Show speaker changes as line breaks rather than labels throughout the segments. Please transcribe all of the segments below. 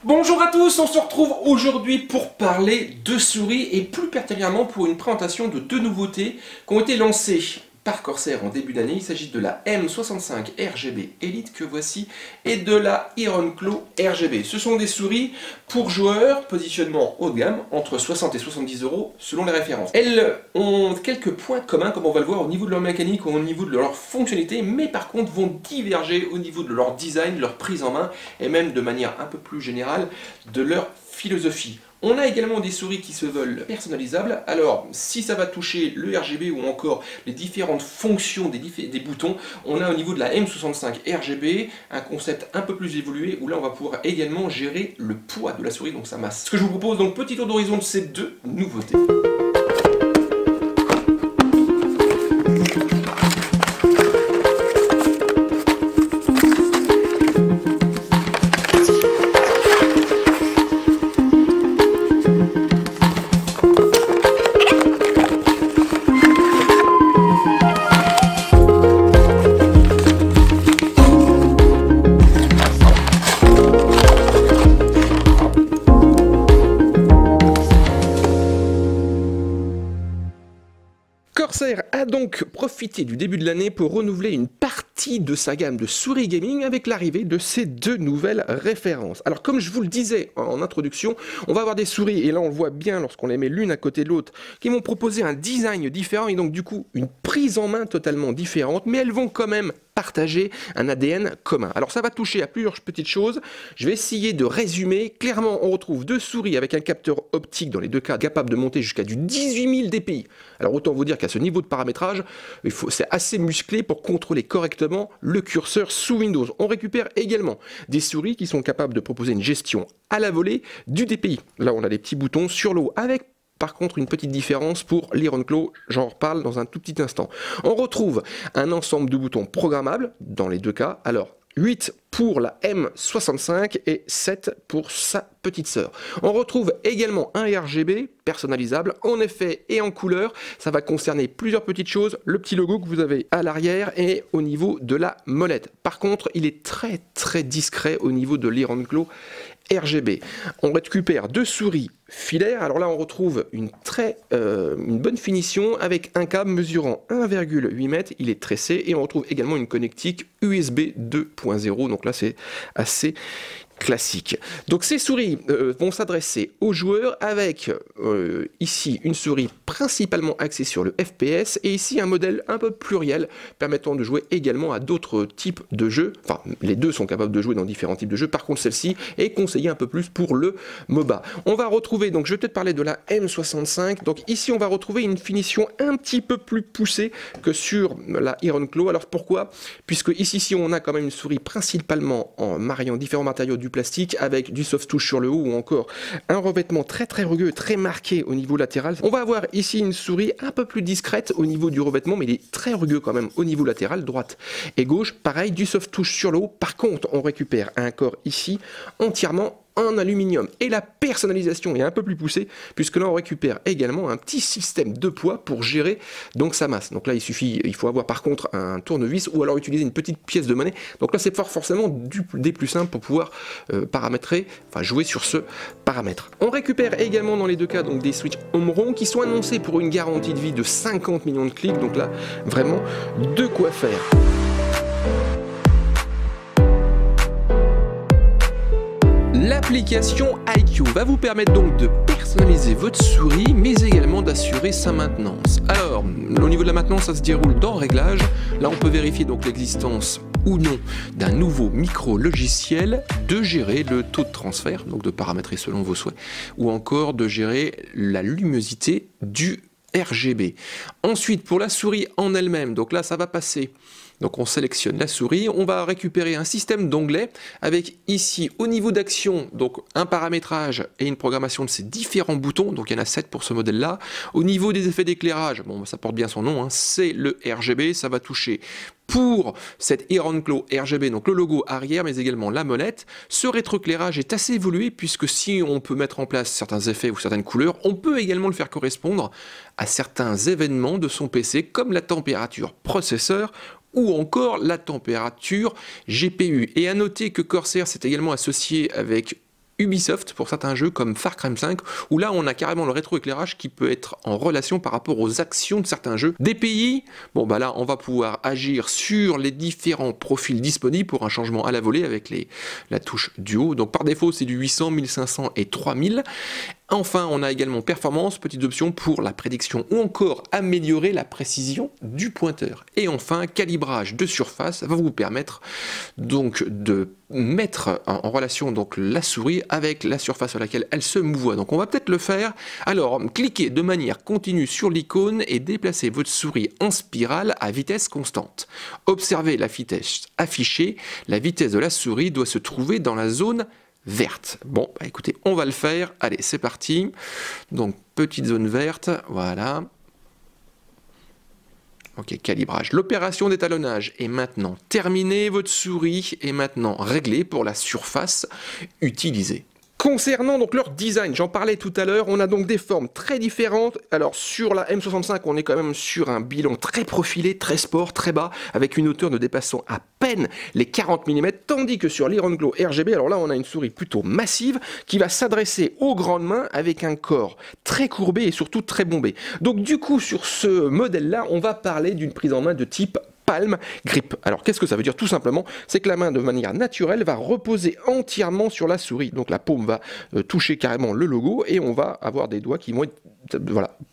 Bonjour à tous, on se retrouve aujourd'hui pour parler de souris et plus particulièrement pour une présentation de deux nouveautés qui ont été lancées par Corsair en début d'année. Il s'agit de la M65 RGB Elite que voici et de la Ironclaw RGB. Ce sont des souris pour joueurs, positionnement haut de gamme, entre 60 et 70 € selon les références. Elles ont quelques points communs comme on va le voir au niveau de leur mécanique ou au niveau de leur fonctionnalité, mais par contre vont diverger au niveau de leur design, leur prise en main et même de manière un peu plus générale de leur philosophie. On a également des souris qui se veulent personnalisables. Alors, si ça va toucher le RGB ou encore les différentes fonctions des boutons, on a au niveau de la M65 RGB un concept un peu plus évolué où là on va pouvoir également gérer le poids de la souris, donc sa masse. Ce que je vous propose donc, petit tour d'horizon de ces deux nouveautés. Corsair a donc profité du début de l'année pour renouveler une partie de sa gamme de souris gaming avec l'arrivée de ces deux nouvelles références. Alors comme je vous le disais en introduction, on va avoir des souris, et là on le voit bien lorsqu'on les met l'une à côté de l'autre, qui vont proposer un design différent et donc du coup une prise en main totalement différente, mais elles vont quand même partager un ADN commun. Alors ça va toucher à plusieurs petites choses, je vais essayer de résumer. Clairement on retrouve deux souris avec un capteur optique dans les deux cas capable de monter jusqu'à du 18 000 dpi. Alors autant vous dire qu'à ce niveau de paramétrage, c'est assez musclé pour contrôler correctement le curseur sous Windows. On récupère également des souris qui sont capables de proposer une gestion à la volée du dpi. Là on a des petits boutons sur le haut avec par contre une petite différence pour l'Ironclaw, j'en reparle dans un tout petit instant. On retrouve un ensemble de boutons programmables dans les deux cas. Alors 8 pour la M65 et 7 pour sa petite sœur. On retrouve également un RGB personnalisable en effet et en couleur. Ça va concerner plusieurs petites choses. Le petit logo que vous avez à l'arrière et au niveau de la molette. Par contre, il est très discret au niveau de l'Ironclaw RGB. On récupère deux souris filaires. Alors là, on retrouve une bonne finition avec un câble mesurant 1,8 m. Il est tressé et on retrouve également une connectique USB 2.0. Donc là, c'est assez classique. Donc ces souris vont s'adresser aux joueurs avec ici une souris principalement axée sur le FPS et ici un modèle un peu pluriel permettant de jouer également à d'autres types de jeux. Enfin, les deux sont capables de jouer dans différents types de jeux. Par contre, celle-ci est conseillée un peu plus pour le MOBA. On va retrouver, donc je vais peut-être parler de la M65. Donc ici, on va retrouver une finition un petit peu plus poussée que sur la Ironclaw. Alors pourquoi? Puisque ici, on a quand même une souris principalement en mariant différents matériaux du plastique avec du soft touch sur le haut ou encore un revêtement très rugueux, très marqué au niveau latéral. On va avoir ici une souris un peu plus discrète au niveau du revêtement, mais il est très rugueux quand même au niveau latéral, droite et gauche. Pareil, du soft touch sur le haut. Par contre, on récupère un corps ici entièrement en aluminium et la personnalisation est un peu plus poussée puisque là on récupère également un petit système de poids pour gérer donc sa masse. Donc là il faut avoir par contre un tournevis ou alors utiliser une petite pièce de monnaie. Donc là c'est forcément des plus simples pour pouvoir paramétrer, enfin jouer sur ce paramètre. On récupère également dans les deux cas donc des switches Omron qui sont annoncés pour une garantie de vie de 50 millions de clics. Donc là vraiment de quoi faire. L'application iCUE va vous permettre donc de personnaliser votre souris, mais également d'assurer sa maintenance. Alors, au niveau de la maintenance, ça se déroule dans Réglages. Là, on peut vérifier donc l'existence ou non d'un nouveau micro-logiciel, de gérer le taux de transfert, donc de paramétrer selon vos souhaits, ou encore de gérer la luminosité du RGB. Ensuite, pour la souris en elle-même, donc là, ça va passer. Donc on sélectionne la souris, on va récupérer un système d'onglets avec ici au niveau d'action donc un paramétrage et une programmation de ces différents boutons, donc il y en a 7 pour ce modèle là. Au niveau des effets d'éclairage, bon ça porte bien son nom, hein, c'est le RGB, ça va toucher pour cette Ironclaw RGB, donc le logo arrière mais également la molette. Ce rétroéclairage est assez évolué puisque si on peut mettre en place certains effets ou certaines couleurs, on peut également le faire correspondre à certains événements de son PC comme la température processeur ou encore la température GPU. Et à noter que Corsair s'est également associé avec Ubisoft pour certains jeux comme Far Cry 5, où là on a carrément le rétroéclairage qui peut être en relation par rapport aux actions de certains jeux. DPI, bon bah là on va pouvoir agir sur les différents profils disponibles pour un changement à la volée avec la touche duo. Donc par défaut c'est du 800, 1500 et 3000. Enfin, on a également performance, petites options pour la prédiction ou encore améliorer la précision du pointeur. Et enfin, calibrage de surface va vous permettre donc de mettre en relation donc la souris avec la surface à laquelle elle se mouvoit. Donc on va peut-être le faire. Alors, cliquez de manière continue sur l'icône et déplacez votre souris en spirale à vitesse constante. Observez la vitesse affichée. La vitesse de la souris doit se trouver dans la zone verte. Bon, bah écoutez, on va le faire. Allez, c'est parti. Donc, petite zone verte, voilà. Ok, calibrage. L'opération d'étalonnage est maintenant terminée. Votre souris est maintenant réglée pour la surface utilisée. Concernant donc leur design, j'en parlais tout à l'heure, on a donc des formes très différentes. Alors sur la M65, on est quand même sur un bilan très profilé, très sport, très bas, avec une hauteur ne dépassant à peine les 40 mm, tandis que sur l'Iron Glow RGB, alors là on a une souris plutôt massive qui va s'adresser aux grandes mains avec un corps très courbé et surtout très bombé. Donc du coup sur ce modèle-là, on va parler d'une prise en main de type palm grip. Alors qu'est-ce que ça veut dire? Tout simplement, c'est que la main de manière naturelle va reposer entièrement sur la souris. Donc la paume va toucher carrément le logo et on va avoir des doigts qui vont être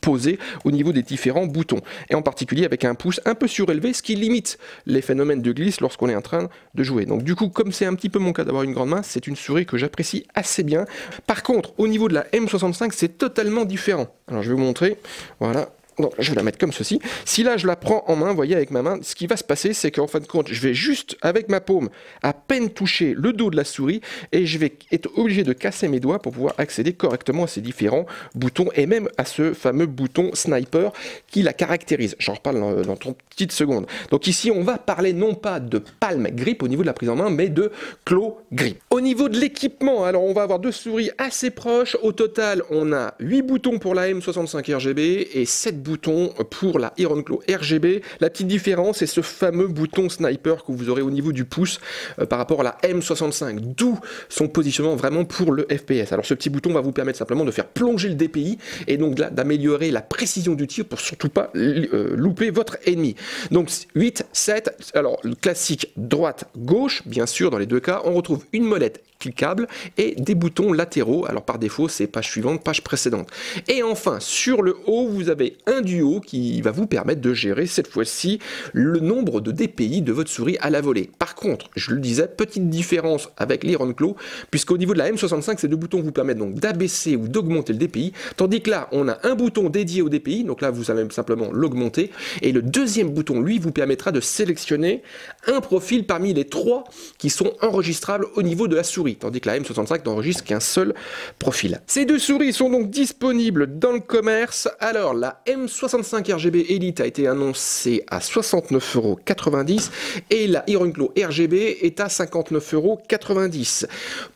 posés au niveau des différents boutons. Et en particulier avec un pouce un peu surélevé, ce qui limite les phénomènes de glisse lorsqu'on est en train de jouer. Donc du coup, comme c'est un petit peu mon cas d'avoir une grande main, c'est une souris que j'apprécie assez bien. Par contre, au niveau de la M65, c'est totalement différent. Alors je vais vous montrer, voilà. Donc, je vais la mettre comme ceci. Si là je la prends en main, vous voyez avec ma main, ce qui va se passer, c'est qu'en fin de compte, je vais juste avec ma paume à peine toucher le dos de la souris et je vais être obligé de casser mes doigts pour pouvoir accéder correctement à ces différents boutons et même à ce fameux bouton sniper qui la caractérise. J'en reparle dans 30 petites secondes. Donc ici, on va parler non pas de palm grip au niveau de la prise en main, mais de claw grip. Au niveau de l'équipement, alors on va avoir deux souris assez proches. Au total, on a 8 boutons pour la M65 RGB et 7 boutons pour la Iron Glow RGB. La petite différence, c'est ce fameux bouton sniper que vous aurez au niveau du pouce par rapport à la M65, d'où son positionnement vraiment pour le FPS. Alors ce petit bouton va vous permettre simplement de faire plonger le DPI et donc d'améliorer la précision du tir pour surtout pas louper votre ennemi. Donc 8, 7, alors le classique droite-gauche, bien sûr dans les deux cas, on retrouve une molette cliquable et des boutons latéraux. Alors par défaut, c'est page suivante, page précédente. Et enfin, sur le haut, vous avez un duo qui va vous permettre de gérer cette fois-ci le nombre de DPI de votre souris à la volée. Par contre, je le disais, petite différence avec l'Iron Glow, puisqu'au niveau de la M65, ces deux boutons vous permettent donc d'abaisser ou d'augmenter le DPI, tandis que là, on a un bouton dédié au DPI, donc là, vous allez simplement l'augmenter, et le deuxième bouton, lui, vous permettra de sélectionner un profil parmi les 3 qui sont enregistrables au niveau de la souris, tandis que la M65 n'enregistre qu'un seul profil. Ces deux souris sont donc disponibles dans le commerce. Alors, la M65 RGB Elite a été annoncée à 69,90 € et la Iron Glow RGB est à 59,90 €.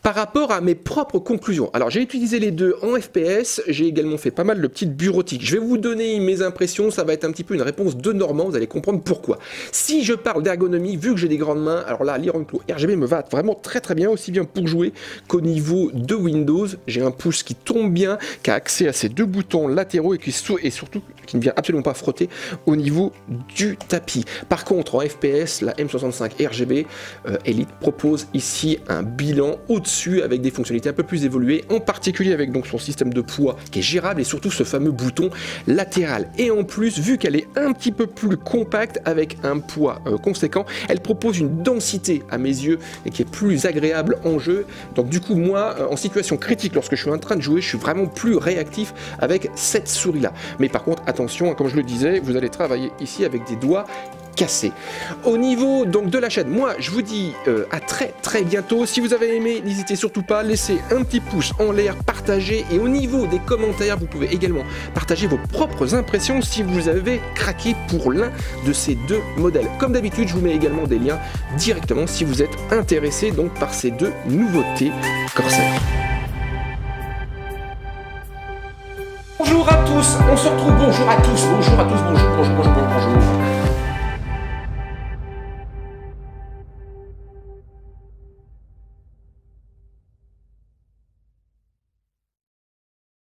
Par rapport à mes propres conclusions, alors j'ai utilisé les deux en FPS, j'ai également fait pas mal de petites bureautiques. Je vais vous donner mes impressions, ça va être un petit peu une réponse de Normand, vous allez comprendre pourquoi. Si je parle d'ergonomie, vu que j'ai des grandes mains, alors là, l'Iron Glow RGB me va vraiment très bien, aussi bien pour jouer qu'au niveau de Windows. J'ai un pouce qui tombe bien, qui a accès à ces deux boutons latéraux et surtout qui ne vient absolument pas frotter au niveau du tapis. Par contre, en FPS, la M65 RGB Elite propose ici un bilan au-dessus avec des fonctionnalités un peu plus évoluées, en particulier avec donc son système de poids qui est gérable et surtout ce fameux bouton latéral. Et en plus, vu qu'elle est un petit peu plus compacte avec un poids conséquent, elle propose une densité à mes yeux et qui est plus agréable en jeu. Donc du coup, moi, en situation critique, lorsque je suis en train de jouer, je suis vraiment plus réactif avec cette souris là. Mais par contre, attention, comme je le disais, vous allez travailler ici avec des doigts cassés. Au niveau donc de la chaîne, moi je vous dis à très bientôt. Si vous avez aimé, n'hésitez surtout pas, laissez un petit pouce en l'air, partagez, et au niveau des commentaires, vous pouvez également partager vos propres impressions si vous avez craqué pour l'un de ces deux modèles. Comme d'habitude, je vous mets également des liens directement si vous êtes intéressé donc par ces deux nouveautés Corsair. Bonjour à tous, on se retrouve, bonjour à tous, bonjour.